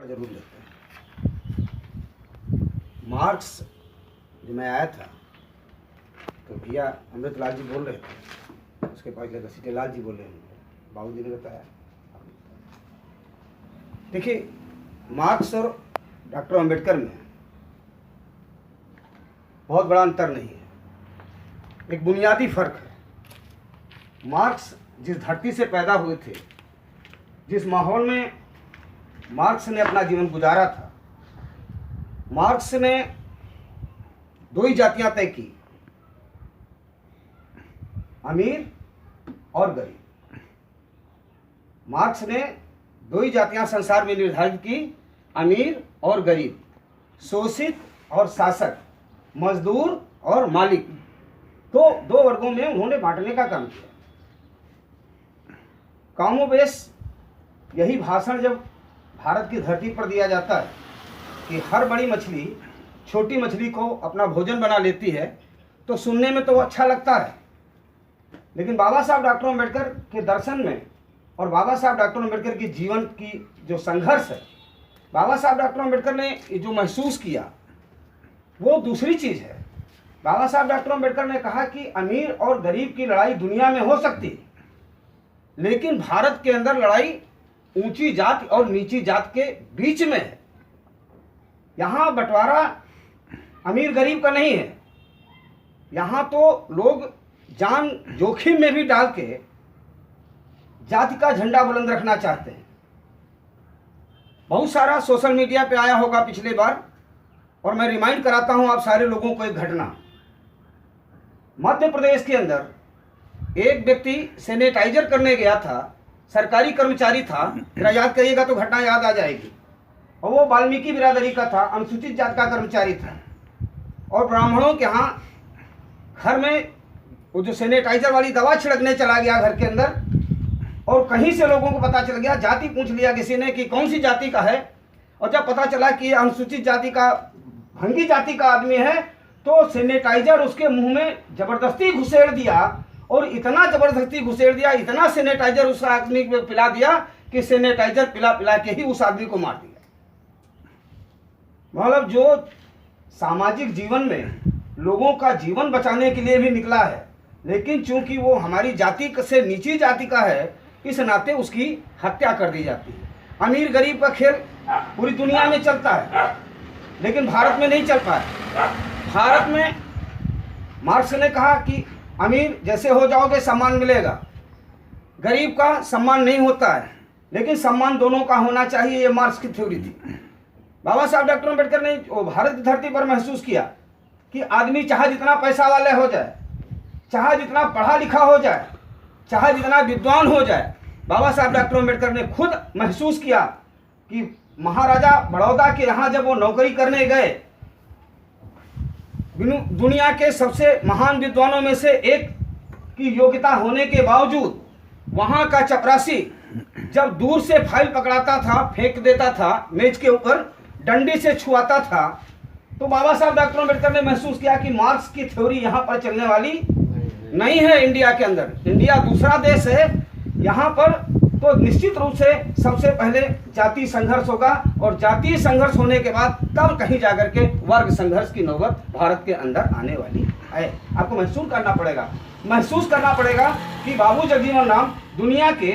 जरूर लेते हैं। मार्क्स जब मैं आया था तो भैया अमृतलाल जी बोल रहे थे, उसके पास लगा सीटेलाल जी बोल रहे हैं, बाबू जी ने बताया। देखिए, मार्क्स और डॉक्टर अम्बेडकर में बहुत बड़ा अंतर नहीं है, एक बुनियादी फर्क है। मार्क्स जिस धरती से पैदा हुए थे, जिस माहौल में मार्क्स ने अपना जीवन गुजारा था, मार्क्स ने दो ही जातियां तय की, अमीर और गरीब। मार्क्स ने दो ही जातियां संसार में निर्धारित की, अमीर और गरीब, शोषित और शासक, मजदूर और मालिक। तो दो वर्गों में उन्होंने बांटने का काम किया। कामोबेश यही भाषण जब भारत की धरती पर दिया जाता है कि हर बड़ी मछली छोटी मछली को अपना भोजन बना लेती है, तो सुनने में तो वो अच्छा लगता है। लेकिन बाबा साहब डॉक्टर अम्बेडकर के दर्शन में और बाबा साहब डॉक्टर अम्बेडकर की जीवन की जो संघर्ष है, बाबा साहब डॉक्टर अम्बेडकर ने जो महसूस किया वो दूसरी चीज़ है। बाबा साहब डॉक्टर अम्बेडकर ने कहा कि अमीर और गरीब की लड़ाई दुनिया में हो सकती है, लेकिन भारत के अंदर लड़ाई ऊंची जात और नीची जात के बीच में है। यहाँ बंटवारा अमीर गरीब का नहीं है। यहाँ तो लोग जान जोखिम में भी डाल के जाति का झंडा बुलंद रखना चाहते हैं। बहुत सारा सोशल मीडिया पे आया होगा पिछले बार, और मैं रिमाइंड कराता हूं आप सारे लोगों को एक घटना। मध्य प्रदेश के अंदर एक व्यक्ति सैनिटाइजर करने गया था, सरकारी कर्मचारी था, जरा याद करिएगा तो घटना याद आ जाएगी। और वो वाल्मीकि बिरादरी का था, अनुसूचित जात का कर्मचारी था, और ब्राह्मणों के यहाँ घर में वो जो सैनिटाइजर वाली दवा छिड़कने चला गया घर के अंदर, और कहीं से लोगों को पता चल गया, जाति पूछ लिया किसी ने कि कौन सी जाति का है, और जब पता चला कि ये अनुसूचित जाति का, भंगी जाति का आदमी है, तो सैनिटाइजर उसके मुंह में जबरदस्ती घुसेड़ दिया, और इतना जबरदस्ती घुसेड़ दिया, इतना सैनिटाइजर उस आदमी को पिला दिया कि सैनिटाइजर पिला पिला के ही उस आदमी को मार दिया। मतलब जो सामाजिक जीवन में लोगों का जीवन बचाने के लिए भी निकला है, लेकिन चूंकि वो हमारी जाति से नीची जाति का है, इस नाते उसकी हत्या कर दी जाती है। अमीर गरीब का खेल पूरी दुनिया में चलता है, लेकिन भारत में नहीं चल पाया। भारत में मार्क्स ने कहा कि अमीर जैसे हो जाओगे सम्मान मिलेगा, गरीब का सम्मान नहीं होता है, लेकिन सम्मान दोनों का होना चाहिए। ये मार्क्स की थ्योरी थी। बाबा साहब डॉक्टर अम्बेडकर ने भारत की धरती पर महसूस किया कि आदमी चाहे जितना पैसा वाले हो जाए, चाहे जितना पढ़ा लिखा हो जाए, चाहे जितना विद्वान हो जाए, बाबा साहब डॉक्टर अम्बेडकर ने खुद महसूस किया कि महाराजा बड़ौदा के यहाँ जब वो नौकरी करने गए, दुनिया के सबसे महान विद्वानों में से एक की योग्यता होने के बावजूद वहाँ का चपरासी जब दूर से फाइल पकड़ाता था, फेंक देता था मेज के ऊपर, डंडी से छुआता था, तो बाबा साहब डॉक्टर अम्बेडकर ने महसूस किया कि मार्क्स की थ्योरी यहाँ पर चलने वाली नहीं है। इंडिया के अंदर, इंडिया दूसरा देश है, यहाँ पर तो निश्चित रूप से सबसे पहले जातीय संघर्ष होगा, और जातीय संघर्ष होने के बाद तब कहीं जाकर के वर्ग संघर्ष की नौबत भारत के अंदर आने वाली है। आपको महसूस करना पड़ेगा कि बाबू जगजीवन राम दुनिया के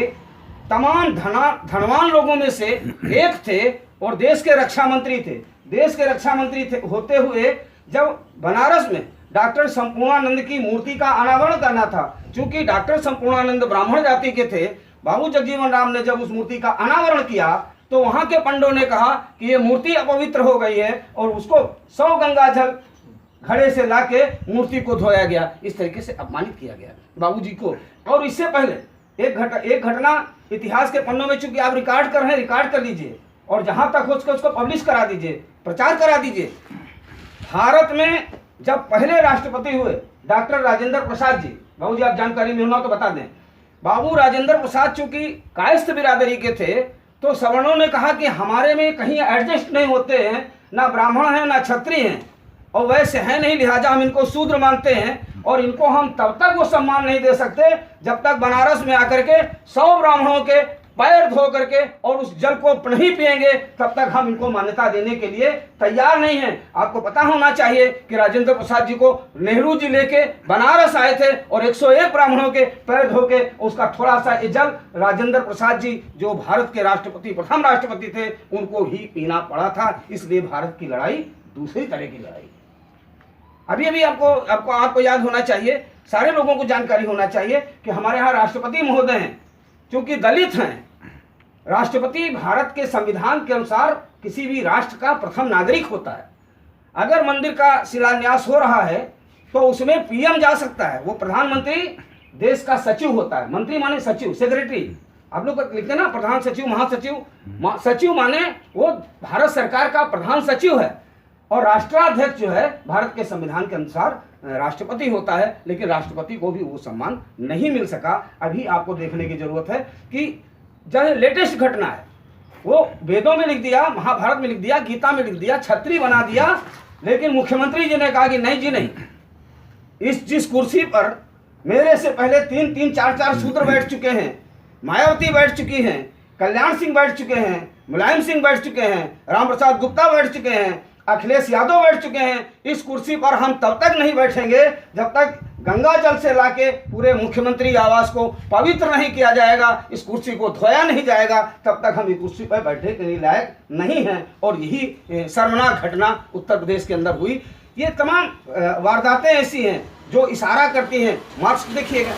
तमाम धनवान लोगों में से एक थे, और देश के रक्षा मंत्री थे। देश के रक्षा मंत्री होते हुए जब बनारस में डॉक्टर संपूर्णानंद की मूर्ति का अनावरण करना था, चूंकि डॉक्टर संपूर्णानंद ब्राह्मण जाति के थे, बाबू जगजीवन राम ने जब उस मूर्ति का अनावरण किया तो वहां के पंडों ने कहा कि ये मूर्ति अपवित्र हो गई है, और उसको 100 गंगा जल घड़े से लाके मूर्ति को धोया गया। इस तरीके से अपमानित किया गया बाबूजी को। और इससे पहले एक घटना इतिहास के पन्नों में, चूंकि आप रिकॉर्ड कर रहे हैं, रिकॉर्ड कर लीजिए, और जहां तक हो उसको पब्लिश करा दीजिए, प्रचार करा दीजिए। भारत में जब पहले राष्ट्रपति हुए डॉक्टर राजेंद्र प्रसाद जी, बाबूजी आप जानकारी में होना तो बता दें, बाबू राजेंद्र प्रसाद चूंकि कायस्थ बिरादरी के थे, तो सवर्णों ने कहा कि हमारे में कहीं एडजस्ट नहीं होते हैं, ना ब्राह्मण हैं ना क्षत्रिय हैं, और वैसे हैं नहीं, लिहाजा हम इनको शूद्र मानते हैं, और इनको हम तब तक वो सम्मान नहीं दे सकते जब तक बनारस में आकर के 100 ब्राह्मणों के पैर धो करके और उस जल को नहीं पिएंगे तब तक हम इनको मान्यता देने के लिए तैयार नहीं हैं। आपको पता होना चाहिए कि राजेंद्र प्रसाद जी को नेहरू जी लेके बनारस आए थे और 101 ब्राह्मणों के पैर धो के उसका थोड़ा सा ये जल राजेंद्र प्रसाद जी जो भारत के राष्ट्रपति, प्रथम राष्ट्रपति थे, उनको ही पीना पड़ा था। इसलिए भारत की लड़ाई दूसरी तरह की लड़ाई। अभी अभी आपको याद होना चाहिए, सारे लोगों को जानकारी होना चाहिए कि हमारे यहाँ राष्ट्रपति महोदय हैं, क्योंकि दलित हैं। राष्ट्रपति भारत के संविधान के अनुसार किसी भी राष्ट्र का प्रथम नागरिक होता है। अगर मंदिर का शिलान्यास हो रहा है तो उसमें पीएम जा सकता है, वो प्रधानमंत्री देश का सचिव होता है। मंत्री माने सचिव, सेक्रेटरी, आप लोग लिखते हैं ना, प्रधान सचिव, महासचिव। सचिव माने वो भारत सरकार का प्रधान सचिव है। और राष्ट्राध्यक्ष जो है भारत के संविधान के अनुसार राष्ट्रपति होता है, लेकिन राष्ट्रपति को भी वो सम्मान नहीं मिल सका। अभी आपको देखने की जरूरत है कि जो लेटेस्ट घटना है वो वेदों में लिख दिया, महाभारत में लिख दिया, गीता में लिख दिया, छतरी बना दिया, लेकिन मुख्यमंत्री जी ने कहा कि नहीं जी नहीं, जिस कुर्सी पर मेरे से पहले 3-3, 4-4 शूद्र बैठ चुके हैं, मायावती बैठ चुकी हैं, कल्याण सिंह बैठ चुके हैं, मुलायम सिंह बैठ चुके हैं, राम प्रसाद गुप्ता बैठ चुके हैं, अखिलेश यादव बैठ चुके हैं, इस कुर्सी पर हम तब तक नहीं बैठेंगे जब तक गंगा जल से लाके पूरे मुख्यमंत्री आवास को पवित्र नहीं किया जाएगा, इस कुर्सी को धोया नहीं जाएगा, तब तक हम इस कुर्सी पर बैठने के लिए लायक नहीं हैं। और यही शर्मनाक घटना उत्तर प्रदेश के अंदर हुई। ये तमाम वारदातें ऐसी हैं जो इशारा करती हैं। मार्क्स देखिएगा,